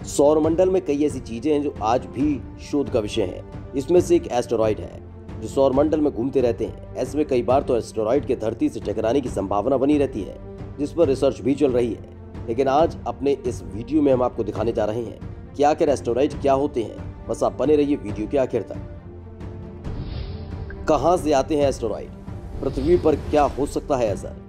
सौरमंडल में कई ऐसी चीजें हैं जो आज भी शोध का विषय हैं। इसमें से एक एस्टेरॉइड है जो सौरमंडल में घूमते रहते हैं। ऐसे में कई बार तो एस्टेरॉइड के धरती से टकराने की संभावना बनी रहती है, जिस पर रिसर्च भी चल रही है। लेकिन आज अपने इस वीडियो में हम आपको दिखाने जा रहे हैं कि आखिर एस्टेरॉइड क्या होते हैं। बस आप बने रहिए वीडियो के आखिर तक। कहां से आते हैं एस्टेरॉइड? पृथ्वी पर क्या हो सकता है असर?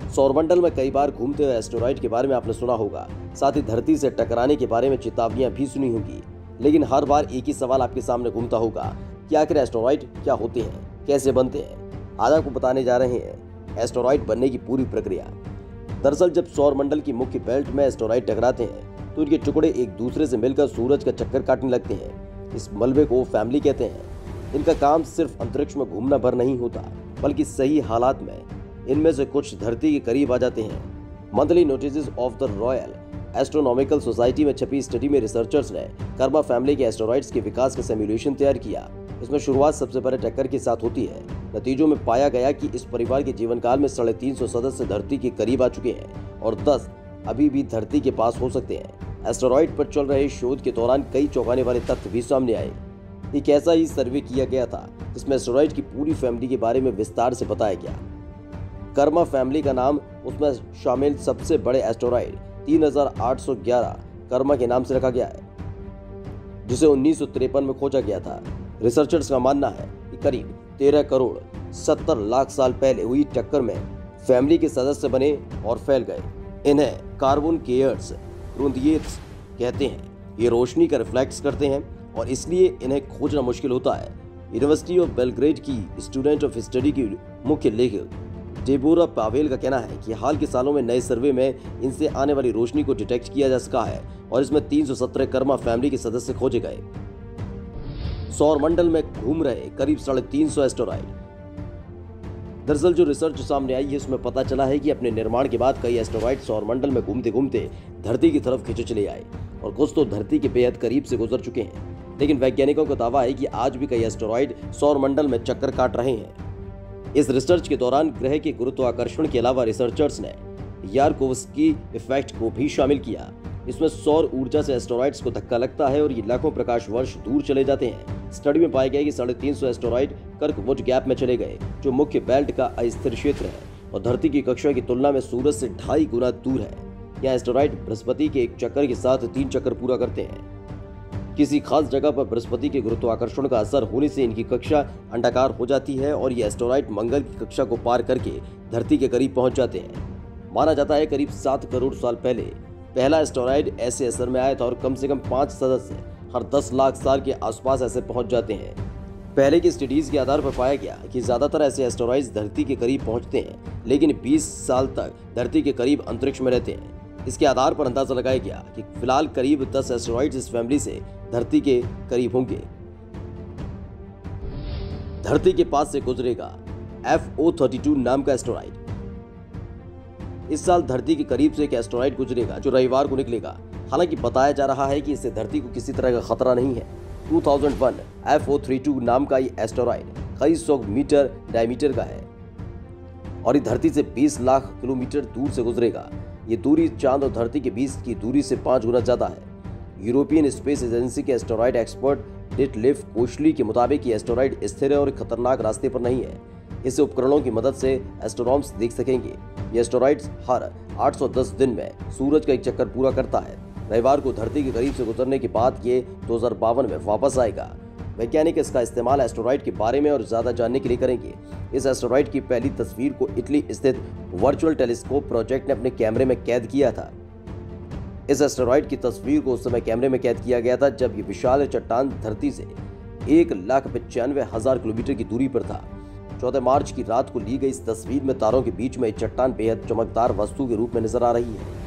सौरमंडल में कई बार घूमते हुए एस्टेरॉइड के बारे में आपने सुना होगा, साथ ही धरती से टकराने के बारे में चेतावनियां भी सुनी होंगी। लेकिन हर बार एक ही सवाल आपके सामने घूमता होगा कि आखिर एस्टेरॉइड क्या होते हैं, कैसे बनते हैं। आज आपको बताने जा रहे हैं एस्टेरॉइड बनने की पूरी प्रक्रिया। दरअसल जब सौरमंडल की मुख्य बेल्ट में एस्टेरॉइड टकराते हैं तो इनके टुकड़े एक दूसरे से मिलकर सूरज का चक्कर काटने लगते हैं। इस मलबे को फैमिली कहते हैं। इनका काम सिर्फ अंतरिक्ष में घूमना भर नहीं होता, बल्कि सही हालात में इनमें से कुछ धरती के करीब आ जाते हैं। Monthly notice of the royal astronomical society में छपी स्टडी में रिसर्चर्स ने कर्मा फैमिली के एस्टेरॉइड्स के विकास का सिमुलेशन तैयार किया। इसमें शुरुआत सबसे पहले टक्कर के साथ होती है। नतीजों में पाया गया कि इस परिवार के जीवन काल में 350 सदस्य धरती के करीब आ चुके हैं और 10 अभी भी धरती के पास हो सकते हैं। एस्टेरॉइड पर चल रहे शोध के दौरान कई चौंकाने वाले तथ्य भी सामने आए। एक ऐसा ही सर्वे किया गया था जिसमें एस्टेरॉइड की पूरी फैमिली के बारे में विस्तार से बताया गया। कर्मा फैमिली का नाम उसमें शामिल सबसे बड़े एस्टेरॉइड 3811 कर्मा के नाम से रखा गया है, जिसे 1953 में खोजा गया था। रिसर्चर्स का मानना है कि करीब 13 करोड़ 70 लाख साल पहले हुई टक्कर में फैमिली के सदस्य बने और फैल गए। इन्हें कार्बन केयर्स रुंदियेट्स कहते हैं। ये रोशनी का रिफ्लेक्ट करते हैं और इसलिए इन्हें खोजना मुश्किल होता है। यूनिवर्सिटी ऑफ बेलग्रेड की स्टूडेंट ऑफ स्टडी की मुख्य लेखक डेबोरा पावेल का कहना है कि हाल के सालों में नए सर्वे में इनसे आने वाली रोशनी को डिटेक्ट किया जा सका है और इसमें 317 कर्मा फैमिली के सदस्य खोजे गए। सौरमंडल में घूम रहे करीब 350 एस्टेरॉइड। दरअसल जो रिसर्च सामने आई है उसमें पता चला है कि अपने निर्माण के बाद कई एस्टेरॉइड सौरमंडल में घूमते घूमते धरती की तरफ खींचे चले आए और कुछ तो धरती के बेहद करीब से गुजर चुके हैं। लेकिन वैज्ञानिकों का दावा है कि आज भी कई एस्टेरॉइड सौरमंडल में चक्कर काट रहे हैं। इस रिसर्च के दौरान ग्रह के गुरुत्वाकर्षण के अलावा रिसर्चर्स ने यारकोव्स्की इफेक्ट को भी शामिल किया। इसमें सौर ऊर्जा से एस्टेरॉइड्स को धक्का लगता है और ये लाखों प्रकाश वर्ष दूर चले जाते हैं। स्टडी में पाया गया कि 350 एस्टेरॉइड कर्कवुड गैप में चले गए, जो मुख्य बेल्ट का अस्थिर क्षेत्र है और धरती की कक्षा की तुलना में सूरज से 2.5 गुना दूर है। यह एस्टेरॉइड बृहस्पति के एक चक्कर के साथ 3 चक्कर पूरा करते हैं। किसी खास जगह पर बृहस्पति के गुरुत्वाकर्षण का असर होने से इनकी कक्षा अंडाकार हो जाती है और ये एस्टेरॉइड मंगल की कक्षा को पार करके धरती के करीब पहुंच जाते हैं। माना जाता है करीब 7 करोड़ साल पहले पहला एस्टेरॉइड ऐसे असर में आया था और कम से कम 5 सदस्य हर 10 लाख साल के आसपास ऐसे पहुंच जाते हैं। पहले की स्टडीज के आधार पर पाया गया कि ज्यादातर ऐसे एस्टेरॉइड्स धरती के करीब पहुंचते हैं, लेकिन 20 साल तक धरती के करीब अंतरिक्ष में रहते हैं। इसके आधार पर अंदाजा लगाया गया कि फिलहाल करीब 10 एस्टेरॉइड्स इस फैमिली से धरती के करीब होंगे। धरती के पास से गुजरेगा FO32 नाम का एस्टेरॉइड। इस साल धरती के करीब से एक एस्टेरॉइड गुजरेगा जो रविवार को निकलेगा। हालांकि बताया जा रहा है कि इससे धरती को किसी तरह का खतरा नहीं है। 2001 FO32 नाम का ये एस्टेरॉइड कई 100 मीटर डायमीटर का है और ये धरती से 20 लाख किलोमीटर दूर से गुजरेगा। ये दूरी चांद और धरती के बीच की दूरी से 5 गुना ज्यादा है। यूरोपियन स्पेस एजेंसी के एस्टेरॉइड एक्सपर्ट डिटलिफ कोशली के मुताबिक ये एस्टेरॉइड स्थिर है और खतरनाक रास्ते पर नहीं है। इस उपकरणों की मदद से एस्ट्रोनॉम्स देख सकेंगे। ये एस्टेरॉइड्स हर 810 दिन में सूरज का एक चक्कर पूरा करता है। रविवार को धरती के करीब से गुजरने के बाद ये 2052 में वापस आएगा। वैज्ञानिक इसका इस्तेमाल एस्टेरॉइड के बारे में और ज्यादा जानने के लिए करेंगे। इस एस्टेरॉइड की पहली तस्वीर को इटली स्थित वर्चुअल टेलीस्कोप प्रोजेक्ट ने अपने कैमरे में कैद किया था। इस एस्टेरॉइड की तस्वीर को उस समय कैमरे में कैद किया गया था जब ये विशाल चट्टान धरती से 1,95,000 किलोमीटर की दूरी पर था। 14 मार्च की रात को ली गई इस तस्वीर में तारों के बीच में एक चट्टान बेहद चमकदार वस्तु के रूप में नजर आ रही है।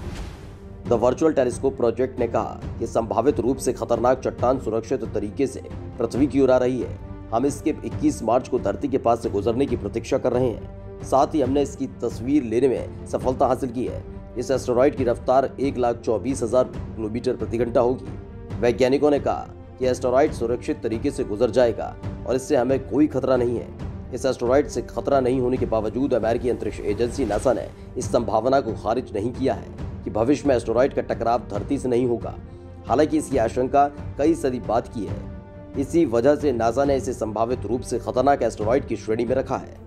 द वर्चुअल टेलीस्कोप प्रोजेक्ट ने कहा कि संभावित रूप से खतरनाक चट्टान सुरक्षित तरीके से पृथ्वी की ओर आ रही है। हम इसके 21 मार्च को धरती के पास से गुजरने की प्रतीक्षा कर रहे हैं। साथ ही हमने इसकी तस्वीर लेने में सफलता हासिल की है। इस एस्टेरॉइड की रफ्तार 1,24,000 किलोमीटर प्रति घंटा होगी। वैज्ञानिकों ने कहा कि एस्टेरॉइड सुरक्षित तरीके से गुजर जाएगा और इससे हमें कोई खतरा नहीं है। इस एस्टेरॉइड से खतरा नहीं होने के बावजूद अमेरिकी अंतरिक्ष एजेंसी नासा ने इस संभावना को खारिज नहीं किया है। कि भविष्य में एस्टेरॉयड का टकराव धरती से नहीं होगा। हालांकि इसकी आशंका कई सदी बाद की है। इसी वजह से नासा ने इसे संभावित रूप से खतरनाक एस्टेरॉयड की श्रेणी में रखा है।